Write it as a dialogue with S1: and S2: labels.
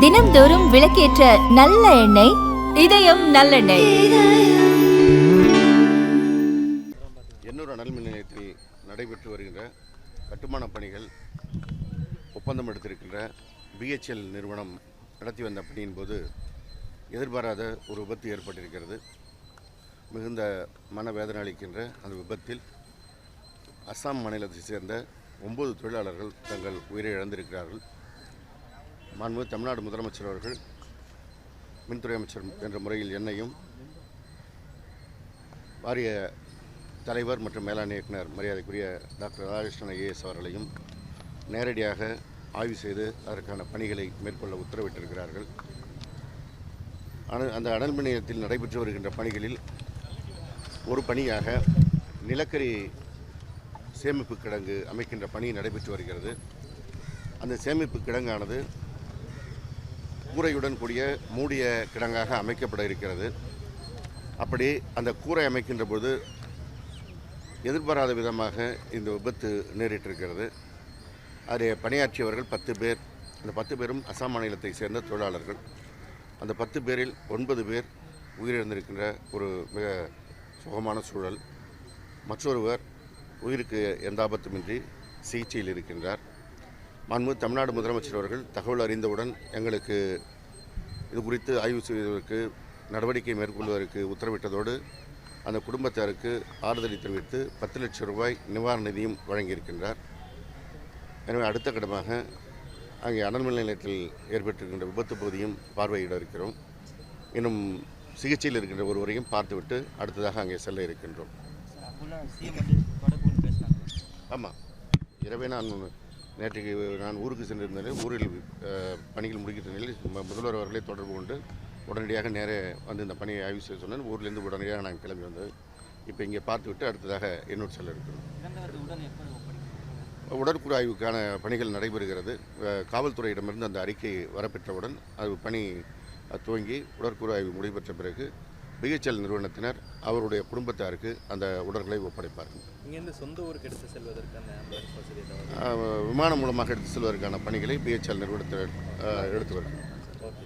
S1: தினம்தோறும் விளக்கேற்ற நல்ல எண்ணெய் இதயம் நல்லெண்ணெய்.
S2: எண்ணூர் அனல் மின் நிலையத்தில் நடைபெற்று வருகின்ற கட்டுமான பணிகள் ஒப்பந்தம் எடுத்திருக்கின்ற BHEL நிறுவனம் நடத்தி வந்த பணியின் போது எதிர்பாராத ஒரு விபத்து ஏற்பட்டிருக்கிறது. மிகுந்த மனவேதனை அளிக்கின்ற அந்த விபத்தில் அஸ்ஸாம் மாநிலத்தைச் சேர்ந்த 9 தொழிலாளர்கள் தங்கள் உயிரை இழந்திருக்கிறார்கள். மாண்புமிகு தமிழ்நாடு முதலமைச்சர் அவர்கள் மின்துறை அமைச்சர் என்ற முறையில் என்னையும் வாரிய தலைவர் மற்றும் மேலாண் இயக்குனர் மரியாதைக்குரிய டாக்டர் ராதாகிருஷ்ணன் IAS அவர்களையும் நேரடியாக ஆய்வு செய்து அதற்கான பணிகளை மேற்கொள்ள உத்தரவிட்டிருக்கிறார்கள். அந்த அனல் மின் நிலையத்தில் நடைபெற்று வருகின்ற பணிகளில் ஒரு பணியாக நிலக்கரி சேமிப்பு கிடங்கு அமைக்கின்ற பணி நடைபெற்று வருகிறது. அந்த சேமிப்பு கிடங்கானது கூரையுடன் கூடிய மூடிய கிடங்காக அமைக்கப்பட இருக்கிறது. அப்படி அந்த கூரை அமைக்கின்ற போது எதிர்பாராத விதமாக இந்த விபத்து நேரிட்டிருக்கிறது. அதில் பணியாற்றியவர்கள் 10 பேர். அந்த 10 பேரும் அஸ்ஸாம் மாநிலத்தை சேர்ந்த தொழிலாளர்கள். அந்த 10 பேரில் 9 பேர் உயிரிழந்திருக்கின்ற ஒரு மிக சுகமான சூழல். மற்றொருவர் உயிருக்கு எந்த ஆபத்துமின்றி சிகிச்சையில் இருக்கின்றார். மாண்புமிகு தமிழ்நாடு முதலமைச்சர் அவர்கள் தகவல் அறிந்தவுடன் எங்களுக்கு இது குறித்து ஆய்வு செய்வதற்கு நடவடிக்கை மேற்கொள்வதற்கு உத்தரவிட்டதோடு அந்த குடும்பத்தாருக்கு ஆறுதலை தெரிவித்து 10 லட்சம் ரூபாய் நிவாரண நிதியும் வழங்கியிருக்கின்றார். எனவே அடுத்த கட்டமாக அங்கே அனல் மின் நிலையத்தில் ஏற்பட்டிருக்கின்ற விபத்து பகுதியும் பார்வையிட இருக்கிறோம். இன்னும் சிகிச்சையில் இருக்கின்ற ஒருவரையும் பார்த்துவிட்டு அடுத்ததாக அங்கே செல்ல இருக்கின்றோம். ஆமாம், இரவே நேற்றைக்கு நான் ஊருக்கு சென்றிருந்த நிலையில் ஊரில் பணிகள் முடிக்கின்ற நிலையில் முதல்வர் அவர்களை தொடர்பு கொண்டு உடனடியாக நேரே வந்து இந்த பணியை ஆய்வு செய்ய சொன்னேன். ஊரிலிருந்து உடனடியாக நான் கிளம்பி வந்தது. இப்போ இங்கே பார்த்துவிட்டு அடுத்ததாக எண்ணூர் செல்ல இருக்கிறோம். உடற்கூறு ஆய்வுக்கான பணிகள் நடைபெறுகிறது. காவல்துறையிடமிருந்து அந்த அறிக்கை வரப்பெற்றவுடன் அது பணி துவங்கி உடற்கூறு ஆய்வு முடிவெற்ற பிறகு BHEL நிறுவனத்தினர் அவருடைய குடும்பத்தாருக்கு அந்த உடல்களை ஒப்படைப்பார்கள்.
S3: இங்கேருந்து சொந்த ஊருக்கு எடுத்து செல்வதற்கான
S2: விமானம் மூலமாக எடுத்து செல்வதற்கான பணிகளை BHEL நிறுவனத்தினர் எடுத்து வருகிறார்.
S3: ஓகே.